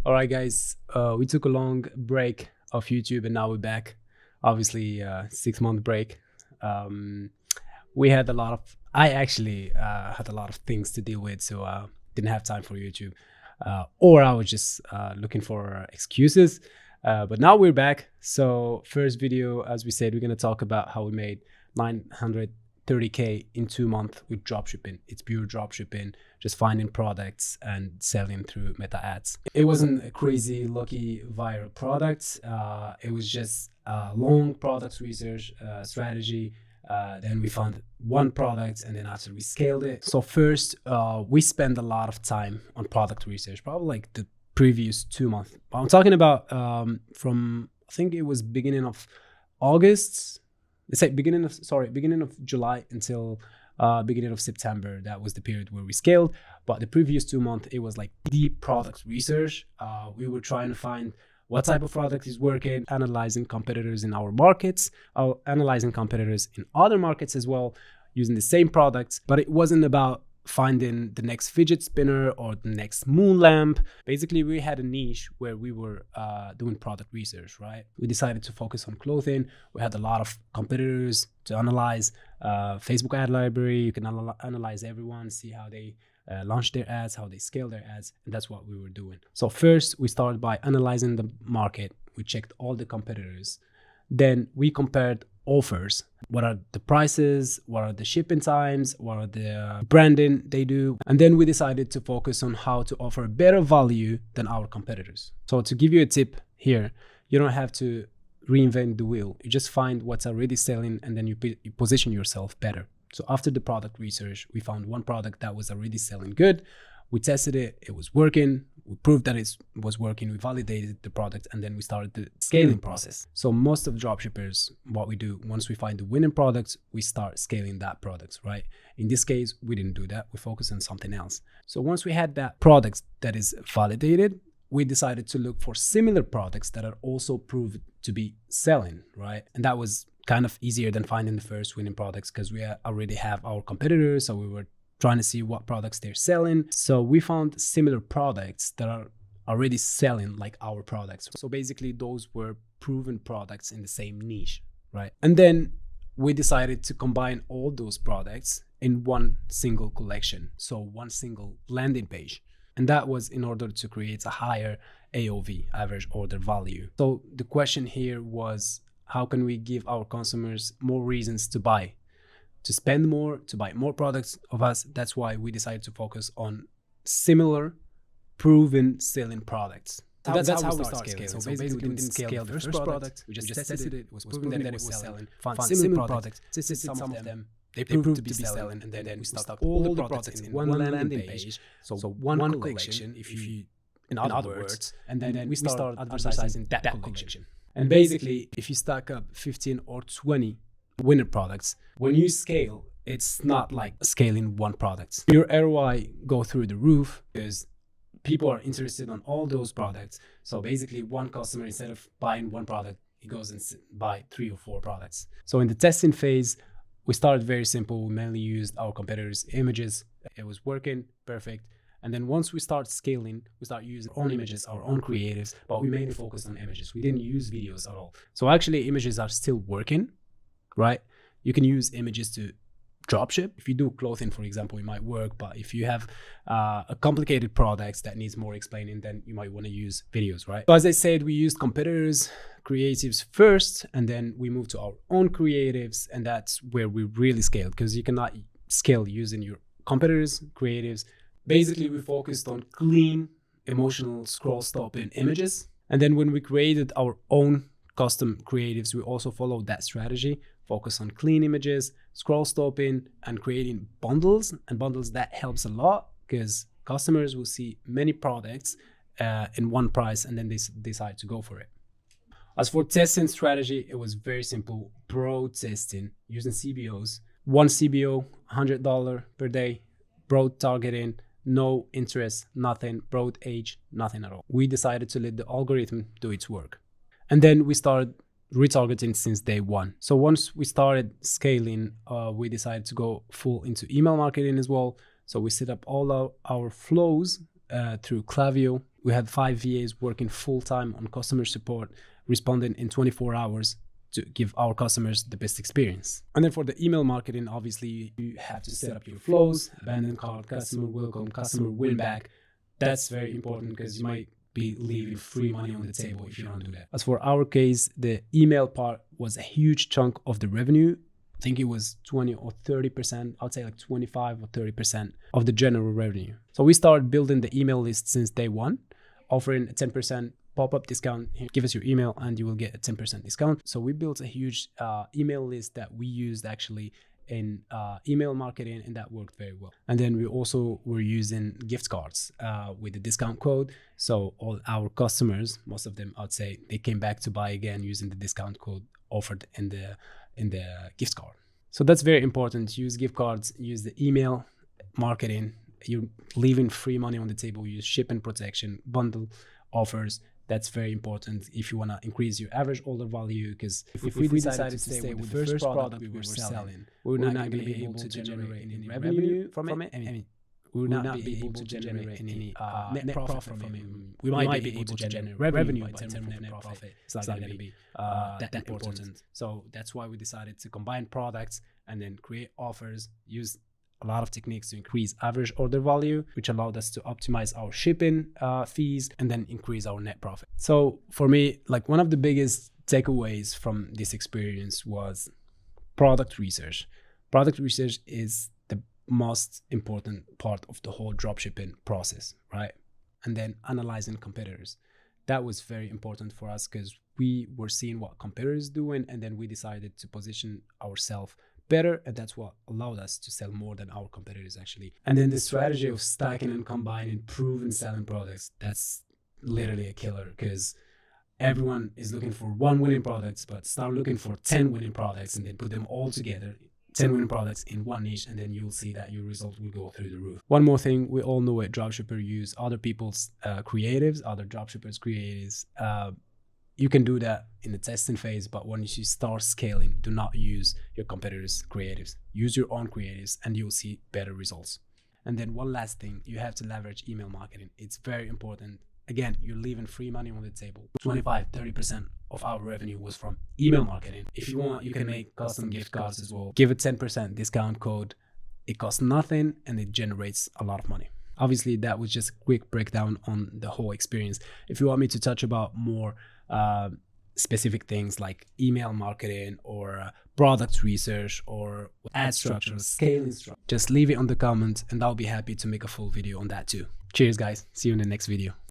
All right, guys, we took a long break of YouTube and now we're back. Obviously, 6 month break. Um, we had a lot of, I actually had a lot of things to deal with, so didn't have time for YouTube. Or I was just looking for excuses. But now we're back. So, first video, as we said, we're going to talk about how we made 930K in 2 months with dropshipping. It's pure dropshipping, just finding products and selling through meta ads. It wasn't a crazy lucky viral product. It was just a long product research strategy. Then we found one product, and then after we scaled it. So first, we spent a lot of time on product research, probably like the previous 2 months. I'm talking about from, I think it was beginning of August. Let's say beginning of July until beginning of September. That was the period where we scaled. But the previous 2 months, it was like deep product research. We were trying to find what type of product is working, analyzing competitors in our markets, analyzing competitors in other markets as well, using the same products. But it wasn't about finding the next fidget spinner or the next moon lamp. Basically, we had a niche where we were doing product research, right? We decided to focus on clothing. We had a lot of competitors to analyze. Facebook ad library, you can analyze everyone, see how they launch their ads, how they scale their ads, and that's what we were doing. So first, we started by analyzing the market. We checked all the competitors. Then we compared offers. What are the prices? What are the shipping times? What are the branding they do? And then we decided to focus on how to offer better value than our competitors. So to give you a tip here, you don't have to reinvent the wheel. You just find what's already selling and then you position yourself better. So after the product research, we found one product that was already selling good. We tested it, it was working. We proved that it was working. We validated the product, and then we started the scaling process. So most of dropshippers, what we do, once we find the winning product, we start scaling that product, right? In this case, we didn't do that. We focused on something else. So once we had that product that is validated, we decided to look for similar products that are also proved to be selling, right? And that was kind of easier than finding the first winning products because we already have our competitors. So we were trying to see what products they're selling. So we found similar products that are already selling like our products. So basically those were proven products in the same niche, right? And then we decided to combine all those products in one single collection. So one single landing page. And that was in order to create a higher AOV, average order value. So the question here was, how can we give our consumers more reasons to buy? To spend more, to buy more products of us. That's why we decided to focus on similar, proven selling products. So that's how we start scaling. So basically, we didn't scale the first product. We just tested it. It was proven that it was selling. Found similar products. Tested some of them. They proved to be selling. And then we stuck all the products in one landing page. So one collection, if you, in other words. And then we started advertising that collection. And basically, if you stack up 15 or 20 winner products, when you scale, it's not like scaling one product. Your ROI go through the roof because people are interested on all those products. So basically one customer, instead of buying one product, he goes and buy 3 or 4 products. So in the testing phase, we started very simple. We mainly used our competitors' images. It was working perfect. And then once we start scaling, we start using our own images, our own creatives, but we mainly focused on images. We didn't use videos at all. So actually images are still working, right? You can use images to dropship. If you do clothing, for example, it might work. But if you have a complicated product that needs more explaining, then you might want to use videos, right? So as I said, we used competitors' creatives first, and then we moved to our own creatives. And that's where we really scaled, because you cannot scale using your competitors' creatives. Basically, we focused on clean, emotional, scroll-stopping images. And then when we created our own custom creatives, we also followed that strategy. Focus on clean images, scroll stopping, and creating bundles. And bundles, that helps a lot because customers will see many products in one price and then they decide to go for it. As for testing strategy, it was very simple. Broad testing using CBOs. One CBO, $100 per day. Broad targeting, no interest, nothing. Broad age, nothing at all. We decided to let the algorithm do its work. And then we started retargeting since day one. So once we started scaling, we decided to go full into email marketing as well. So we set up all our flows through Klaviyo. We had 5 VAs working full-time on customer support, responding in 24 hours to give our customers the best experience. And then for the email marketing, obviously you have to set up your flows, abandoned cart, customer welcome, customer win back. That's very important because you might be leaving free money on the table if you don't do that. As for our case, the email part was a huge chunk of the revenue. I think it was 20 or 30%. I'd say like 25 or 30% of the general revenue. So we started building the email list since day one, offering a 10% pop-up discount. Here, give us your email and you will get a 10% discount. So we built a huge email list that we used actually in email marketing, and that worked very well. And then we also were using gift cards with the discount code. So all our customers, most of them, I'd say, they came back to buy again using the discount code offered in the gift card. So that's very important. Use gift cards, use the email marketing. You're leaving free money on the table. Use shipping protection, bundle offers. That's very important if you want to increase your average order value, because if we decided to stay with the first product we were selling, we're not going to be able to generate any revenue from it. I mean, we will not be able to generate any net profit from it. We might be able to generate revenue, but in terms of net profit, it's not going to be that important. So that's why we decided to combine products and then create offers, use a lot of techniques to increase average order value, which allowed us to optimize our shipping fees and then increase our net profit. So for me, like, one of the biggest takeaways from this experience was product research. Product research is the most important part of the whole dropshipping process, right? And then analyzing competitors. That was very important for us because we were seeing what competitors doing, and then we decided to position ourselves better, and that's what allowed us to sell more than our competitors actually. And then the strategy of stacking and combining proven selling products, that's literally a killer, because everyone is looking for one winning product, but start looking for 10 winning products and then put them all together, 10 winning products in one niche, and then you'll see that your results will go through the roof. One more thing, we all know it, dropshipper use other people's creatives, other dropshippers creatives. You can do that in the testing phase, but once you start scaling, do not use your competitors' creatives. Use your own creatives and you'll see better results. And then one last thing, you have to leverage email marketing. It's very important. Again, you're leaving free money on the table. 25-30% of our revenue was from email marketing. If you want, you can make custom gift cards as well. Give a 10% discount code. It costs nothing and it generates a lot of money. Obviously, that was just a quick breakdown on the whole experience. If you want me to touch about more specific things like email marketing or product research or ad structure, scaling structure, just leave it on the comments and I'll be happy to make a full video on that too. Cheers guys, see you in the next video.